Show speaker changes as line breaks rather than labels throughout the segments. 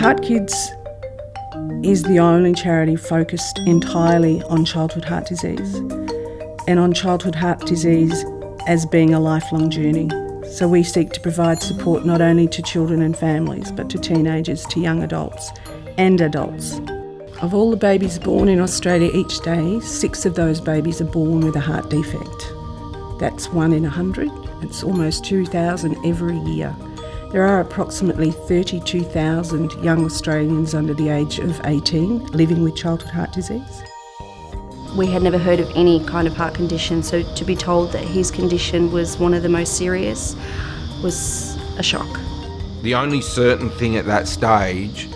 HeartKids is the only charity focused entirely on childhood heart disease and on childhood heart disease as being a lifelong journey. So we seek to provide support not only to children and families, but to teenagers, to young adults and adults. Of all the babies born in Australia each day, 6 of those babies are born with a heart defect. That's 1 in 100. It's almost 2,000 every year. There are approximately 32,000 young Australians under the age of 18 living with childhood heart disease.
We had never heard of any kind of heart condition, so to be told that his condition was one of the most serious was a shock.
The only certain thing at that stage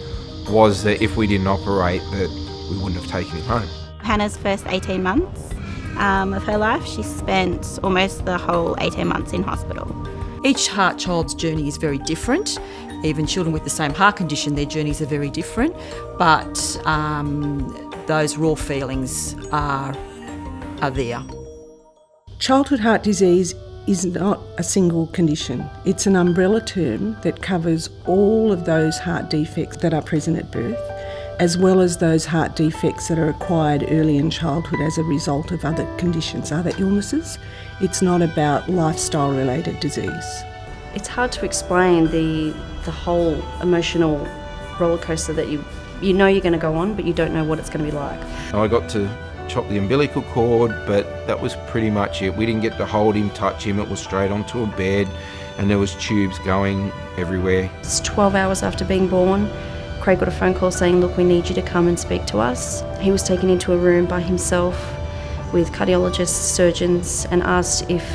was that if we didn't operate, that we wouldn't have taken him home.
Hannah's first 18 months of her life, she spent almost the whole 18 months in hospital.
Each heart child's journey is very different. Even children with the same heart condition, their journeys are very different, but those raw feelings are there.
Childhood heart disease is not a single condition. It's an umbrella term that covers all of those heart defects that are present at birth, as well as those heart defects that are acquired early in childhood as a result of other conditions, other illnesses. It's not about lifestyle-related disease.
It's hard to explain the whole emotional roller coaster that you know you're going to go on, but you don't know what it's going to be like.
I got to chop the umbilical cord, but that was pretty much it. We didn't get to hold him, touch him. It was straight onto a bed, and there was tubes going everywhere.
It's 12 hours after being born. Craig got a phone call saying, look, we need you to come and speak to us. He was taken into a room by himself with cardiologists, surgeons, and asked if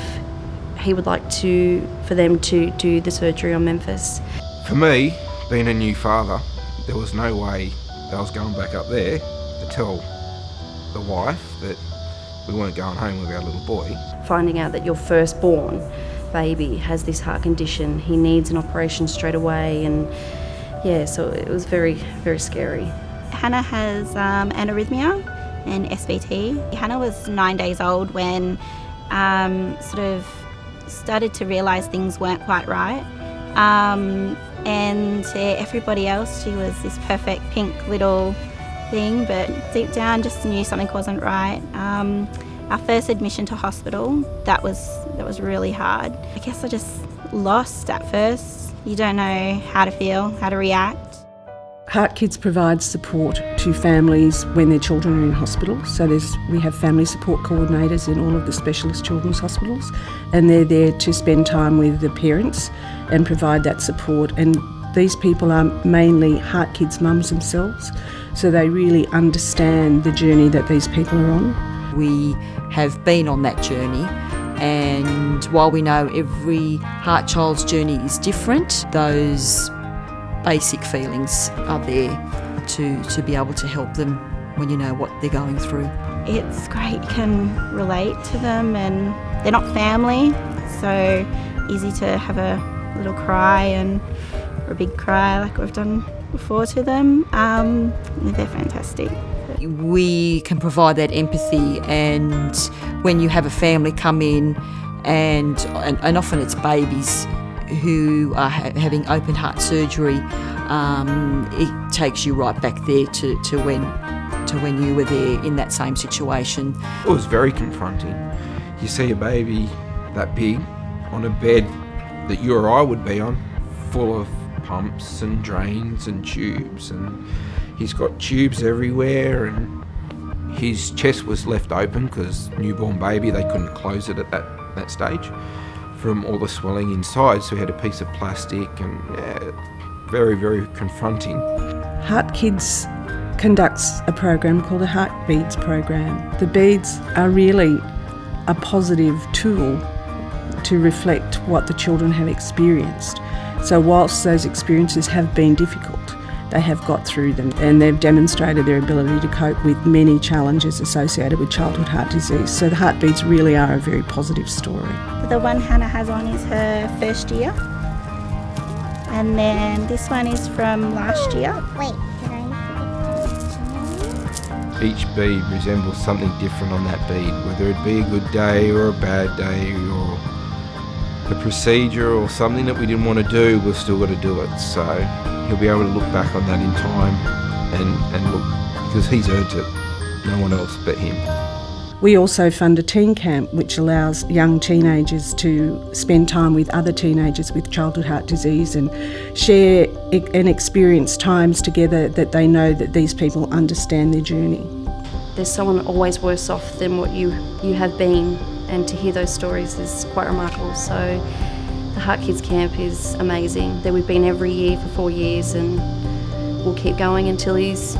he would like for them to do the surgery on Memphis.
For me, being a new father, there was no way that I was going back up there to tell the wife that we weren't going home with our little boy.
Finding out that your firstborn baby has this heart condition, he needs an operation straight away, and yeah, so it was very, very scary.
Hannah has anorrhea and SVT. Hannah was 9 days old when sort of started to realise things weren't quite right. And to everybody else, she was this perfect pink little thing, but deep down just knew something wasn't right. Our first admission to hospital, that was really hard. I guess I just lost at first. You don't know how to feel, how to react.
HeartKids provides support to families when their children are in hospital. So we have family support coordinators in all of the specialist children's hospitals, and they're there to spend time with the parents and provide that support. And these people are mainly HeartKids mums themselves, so they really understand the journey that these people are on.
We have been on that journey, and while we know every heart child's journey is different, those basic feelings are there to be able to help them when you know what they're going through.
It's great, you can relate to them, and they're not family, so easy to have a little cry or a big cry like we've done before to them. They're fantastic.
We can provide that empathy, and when you have a family come in, and often it's babies who are having open heart surgery, it takes you right back there to when you were there in that same situation.
It was very confronting. You see a baby that big on a bed that you or I would be on, full of pumps and drains and tubes, and he's got tubes everywhere, and his chest was left open because newborn baby, they couldn't close it at that stage from all the swelling inside, so we had a piece of plastic, and very, very confronting.
HeartKids conducts a program called a Heart Beads program. The beads are really a positive tool to reflect what the children have experienced. So whilst those experiences have been difficult, they have got through them, and they've demonstrated their ability to cope with many challenges associated with childhood heart disease. So the heartbeats really are a very positive story.
The one Hannah has on is her first year, and then this one is from last year.
Wait, did I forget?
Each bead resembles something different on that bead, whether it be a good day or a bad day, or a procedure or something that we didn't want to do, we've still got to do it. So he'll be able to look back on that in time and look, because he's earned it, no one else but him.
We also fund a teen camp which allows young teenagers to spend time with other teenagers with childhood heart disease and share and experience times together that they know that these people understand their journey.
There's someone always worse off than what you have been, and to hear those stories is quite remarkable. So the HeartKids Camp is amazing. That we've been every year for 4 years, and we'll keep going until he's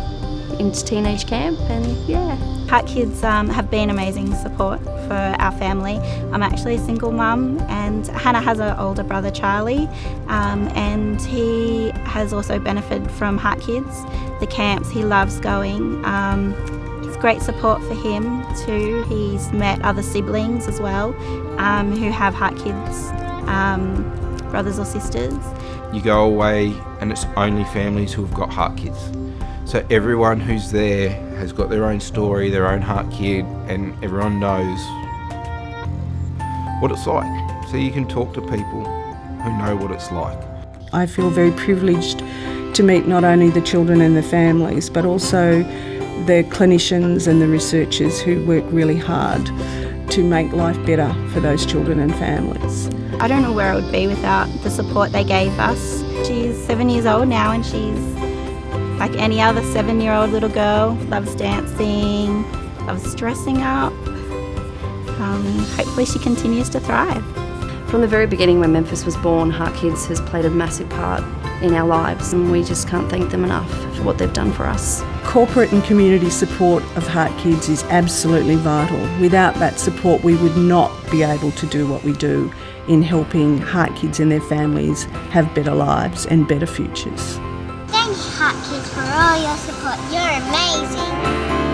into teenage camp, and yeah.
HeartKids have been amazing support for our family. I'm actually a single mum, and Hannah has an older brother, Charlie, and he has also benefited from HeartKids. The camps, he loves going. It's great support for him too. He's met other siblings as well who have HeartKids brothers or sisters.
You go away and it's only families who have got HeartKids. So everyone who's there has got their own story, their own heart kid, and everyone knows what it's like. So you can talk to people who know what it's like.
I feel very privileged to meet not only the children and the families, but also the clinicians and the researchers who work really hard to make life better for those children and families.
I don't know where I would be without the support they gave us. She's 7 years old now, and she's like any other 7-year-old little girl, loves dancing, loves dressing up. Hopefully she continues to thrive.
From the very beginning when Memphis was born, HeartKids has played a massive part in our lives, and we just can't thank them enough for what they've done for us.
Corporate and community support of HeartKids is absolutely vital. Without that support, we would not be able to do what we do in helping HeartKids and their families have better lives and better futures.
Thank you, HeartKids, for all your support. You're amazing.